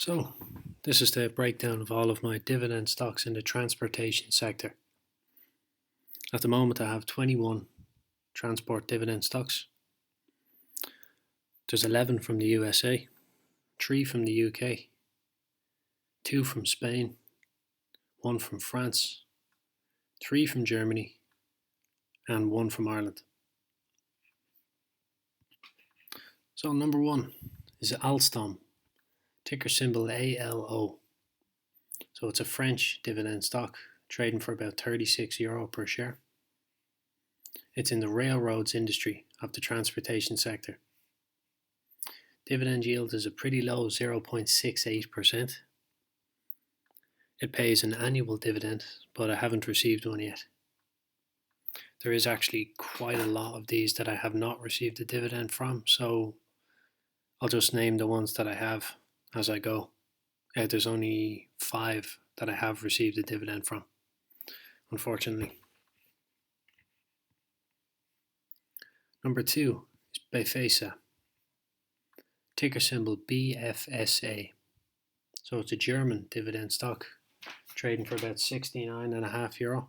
So, this is the breakdown of all of my dividend stocks in the transportation sector. At the moment, I have 21 transport dividend stocks. There's 11 from the USA, 3 from the UK, 2 from Spain, 1 from France, 3 from Germany, and 1 from Ireland. So, number 1 is Alstom, ticker symbol ALO. So it's a French dividend stock trading for about €36 per share. It's in the railroads industry of the transportation sector. Dividend yield is a pretty low 0.68%. It pays an annual dividend, but I haven't received one yet. There is actually quite a lot of these that I have not received a dividend from, so I'll just name the ones that I have as I go. There's only 5 that I have received a dividend from, unfortunately. Number 2 is Befesa, ticker symbol BFSA. So it's a German dividend stock, trading for about €69.5.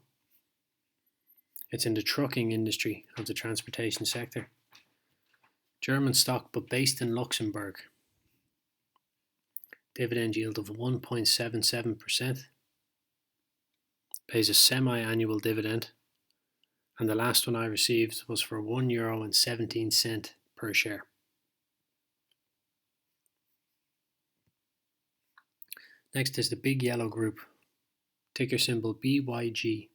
It's in the trucking industry of the transportation sector. German stock, but based in Luxembourg. Dividend yield of 1.77%. Pays a semi-annual dividend, and the last one I received was for €1.17 per share. Next is the Big Yellow Group, ticker symbol BYG.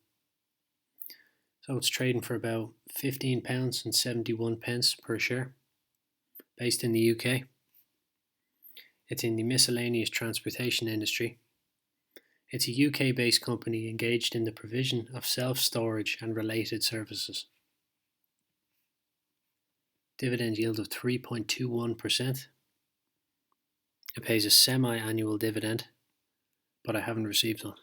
So it's trading for about £15.71 per share, based in the UK. It's in the miscellaneous transportation industry. It's a UK-based company engaged in the provision of self-storage and related services. Dividend yield of 3.21%. It pays a semi-annual dividend, but I haven't received one.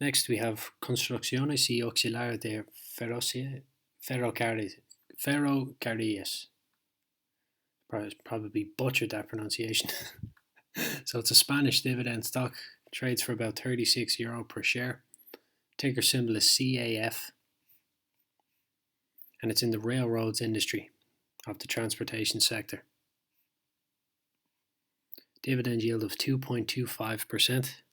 Next we have Constuciones y Auxiliar de Ferrocarriles. Probably butchered that pronunciation. So it's a Spanish dividend stock, trades for about €36 per share. Ticker symbol is CAF, and it's in the railroads industry of the transportation sector. Dividend yield of 2.25%,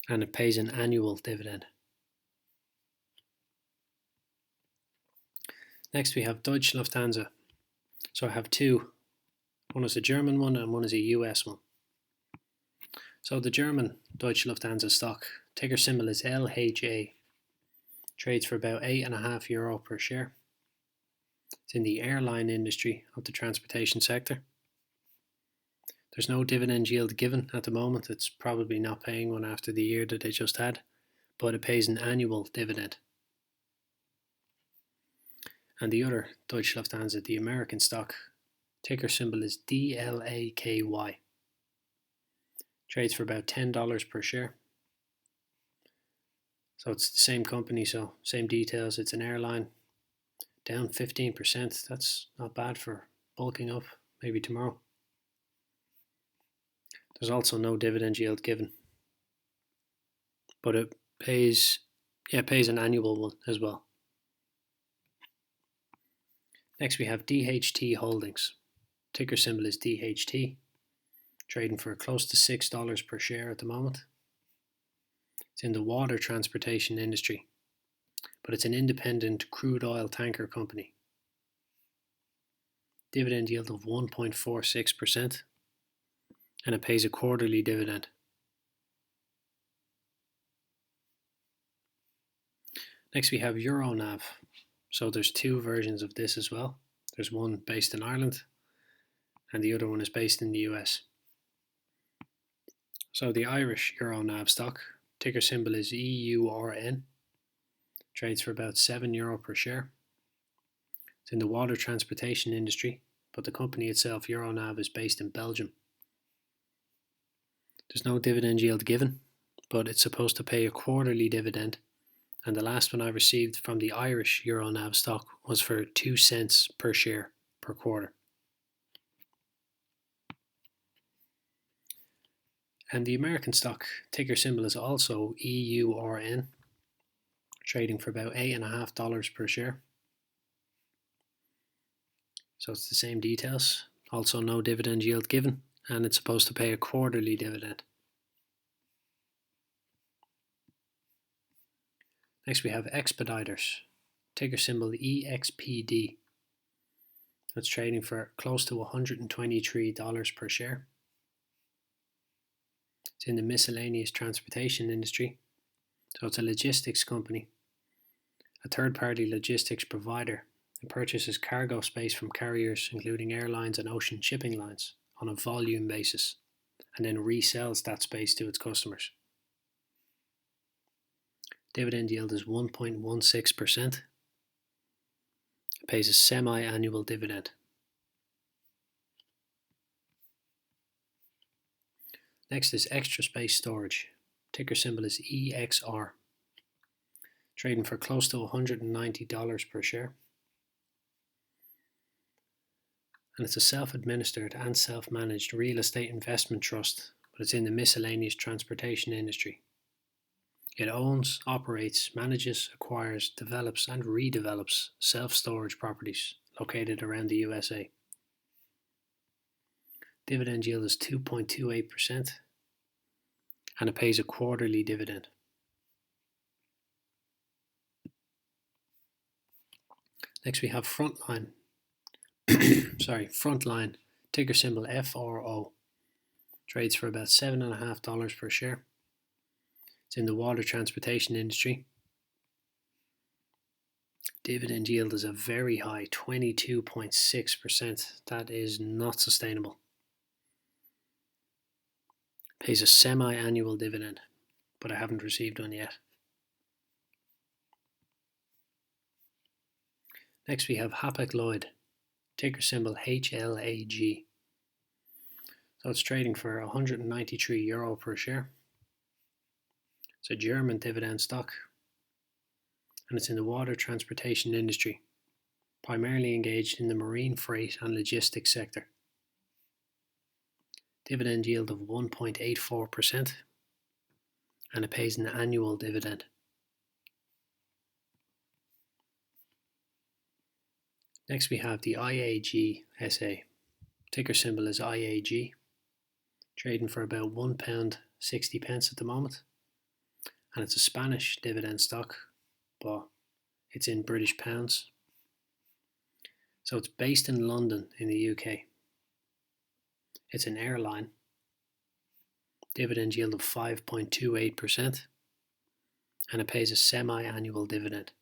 and it pays an annual dividend. Next we have Deutsche Lufthansa. So I have 2. One is a German one and one is a US one. So the German Deutsche Lufthansa stock, ticker symbol is LHA, trades for about €8.5 per share. It's in the airline industry of the transportation sector. There's no dividend yield given at the moment. It's probably not paying one after the year that they just had, but it pays an annual dividend. And the other Deutsche Lufthansa, the American stock, ticker symbol is DLAKY. Trades for about $10 per share. So it's the same company, so same details. It's an airline, down 15%. That's not bad for bulking up, maybe tomorrow. There's also no dividend yield given, but it pays an annual one as well. Next we have DHT Holdings, ticker symbol is DHT, trading for close to $6 per share at the moment. It's in the water transportation industry, but it's an independent crude oil tanker company. Dividend yield of 1.46%, and it pays a quarterly dividend. Next we have Euronav. So there's 2 versions of this as well. There's one based in Ireland and the other one is based in the US. So the Irish Euronav stock, ticker symbol is EURN, trades for about €7 per share. It's in the water transportation industry, but the company itself, Euronav, is based in Belgium. There's no dividend yield given, but it's supposed to pay a quarterly dividend, and the last one I received from the Irish Euronav stock was for 2 cents per share. per quarter. And the American stock ticker symbol is also EURN, trading for about $8.50 per share. So it's the same details. Also no dividend yield given, and it's supposed to pay a quarterly dividend. Next we have Expiditors, ticker symbol EXPD. That's trading for close to $123 per share. It's in the miscellaneous transportation industry. So it's a logistics company, a third-party logistics provider. It purchases cargo space from carriers including airlines and ocean shipping lines on a volume basis, and then resells that space to its customers. Dividend yield is 1.16%. It pays a semi-annual dividend. Next is Extra Space Storage. Ticker symbol is EXR. Trading for close to $190 per share. And it's a self-administered and self-managed real estate investment trust, but it's in the miscellaneous transportation industry. It owns, operates, manages, acquires, develops and redevelops self-storage properties located around the USA. Dividend yield is 2.28% and it pays a quarterly dividend. Next we have Frontline. Frontline, ticker symbol FRO. Trades for about $7.50 per share. It's in the water transportation industry. Dividend yield is a very high 22.6%. That is not sustainable. Pays a semi-annual dividend, but I haven't received one yet. Next we have haploid, ticker symbol HLAG. So it's trading for €193 per share. It's a German dividend stock, and it's in the water transportation industry, primarily engaged in the marine freight and logistics sector. Dividend yield of 1.84%, and it pays an annual dividend. Next we have the IAG SA. Ticker symbol is IAG. Trading for about £1.60 at the moment. And it's a Spanish dividend stock, but it's in British pounds. So it's based in London in the UK. It's an airline. Dividend yield of 5.28%, and it pays a semi-annual dividend.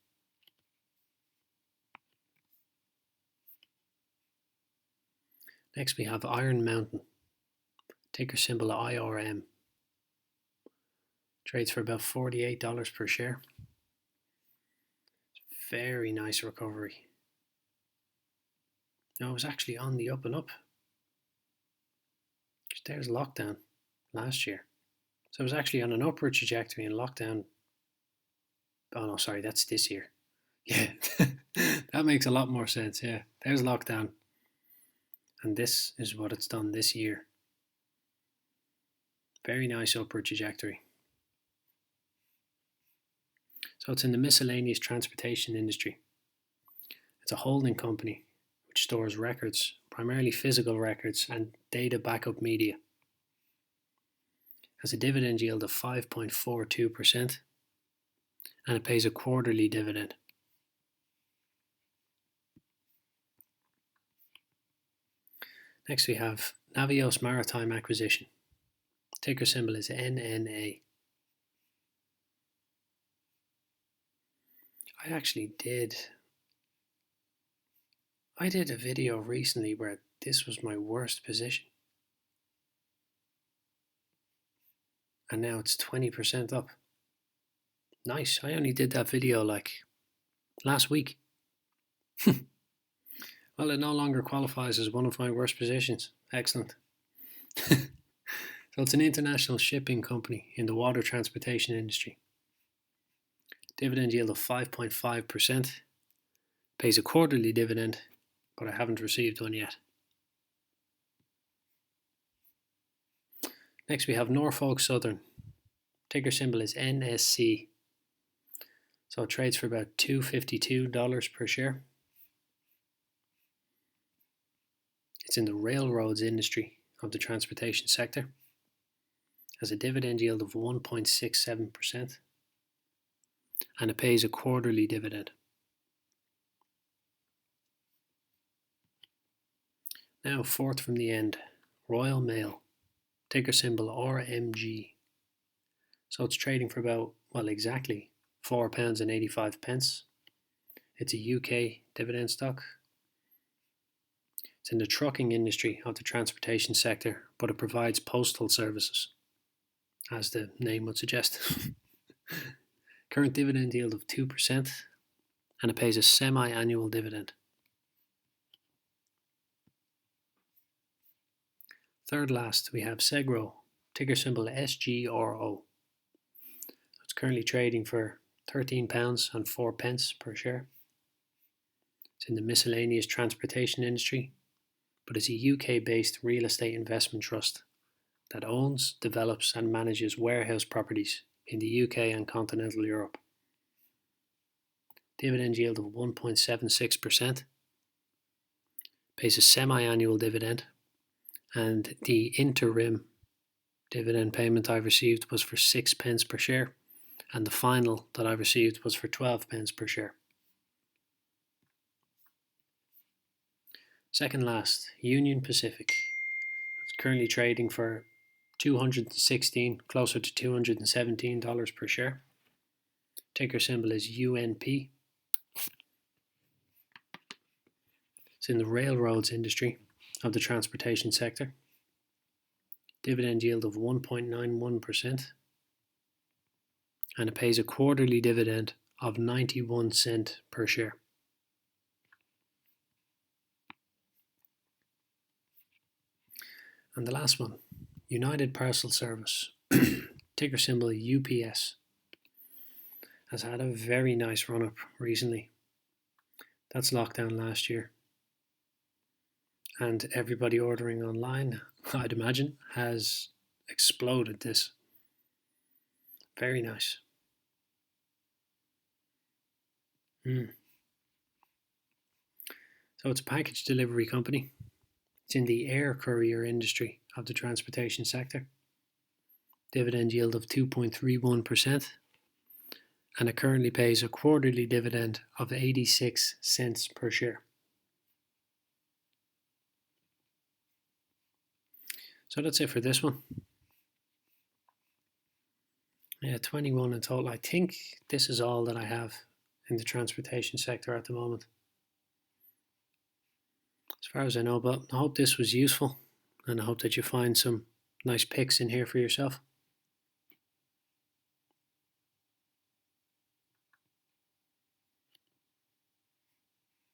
Next we have Iron Mountain, ticker symbol IRM. Trades for about $48 per share. Very nice recovery. Now it was actually on the up and up. There's lockdown last year. So it was actually on an upward trajectory in lockdown. Oh no, sorry, that's this year. Yeah, that makes a lot more sense. Yeah, there's lockdown. And this is what it's done this year. Very nice upward trajectory. So it's in the miscellaneous transportation industry. It's a holding company which stores records, primarily physical records and data backup media. Has a dividend yield of 5.42%, and it pays a quarterly dividend. Next we have Navios Maritime Acquisition. Ticker symbol is NNA. I did a video recently where this was my worst position. And now it's 20% up. Nice. I only did that video like last week. Well, it no longer qualifies as one of my worst positions. Excellent. So it's an international shipping company in the water transportation industry. Dividend yield of 5.5%. Pays a quarterly dividend, but I haven't received one yet. Next we have Norfolk Southern. Ticker symbol is NSC. So it trades for about $252 per share. It's in the railroads industry of the transportation sector. Has a dividend yield of 1.67%. And it pays a quarterly dividend. Now, fourth from the end, Royal Mail, ticker symbol RMG. So it's trading for about, well, exactly £4.85. It's a UK dividend stock. It's in the trucking industry of the transportation sector, but it provides postal services, as the name would suggest. Current dividend yield of 2%, and it pays a semi-annual dividend. Third last, we have SGRO, ticker symbol SGRO. It's currently trading for £13.04 per share. It's in the miscellaneous transportation industry, but it's a UK-based real estate investment trust that owns, develops and manages warehouse properties in the UK and continental Europe. Dividend yield of 1.76%. Pays a semi-annual dividend, and the interim dividend payment I received was for 6p per share, and the final that I received was for 12p per share. Second last, Union Pacific. It's currently trading for $216, closer to $217 per share. Ticker symbol is UNP. It's in the railroads industry of the transportation sector. Dividend yield of 1.91%. And it pays a quarterly dividend of 91 cents per share. And the last one, United Parcel Service, ticker symbol UPS, has had a very nice run up recently. That's lockdown last year. And everybody ordering online, I'd imagine, has exploded this. Very nice. So it's a package delivery company. It's in the air courier industry of the transportation sector. Dividend yield of 2.31%. And it currently pays a quarterly dividend of 86 cents per share. So that's it for this one. Yeah, 21 in total. I think this is all that I have in the transportation sector at the moment, as far as I know. But I hope this was useful, and I hope that you find some nice picks in here for yourself.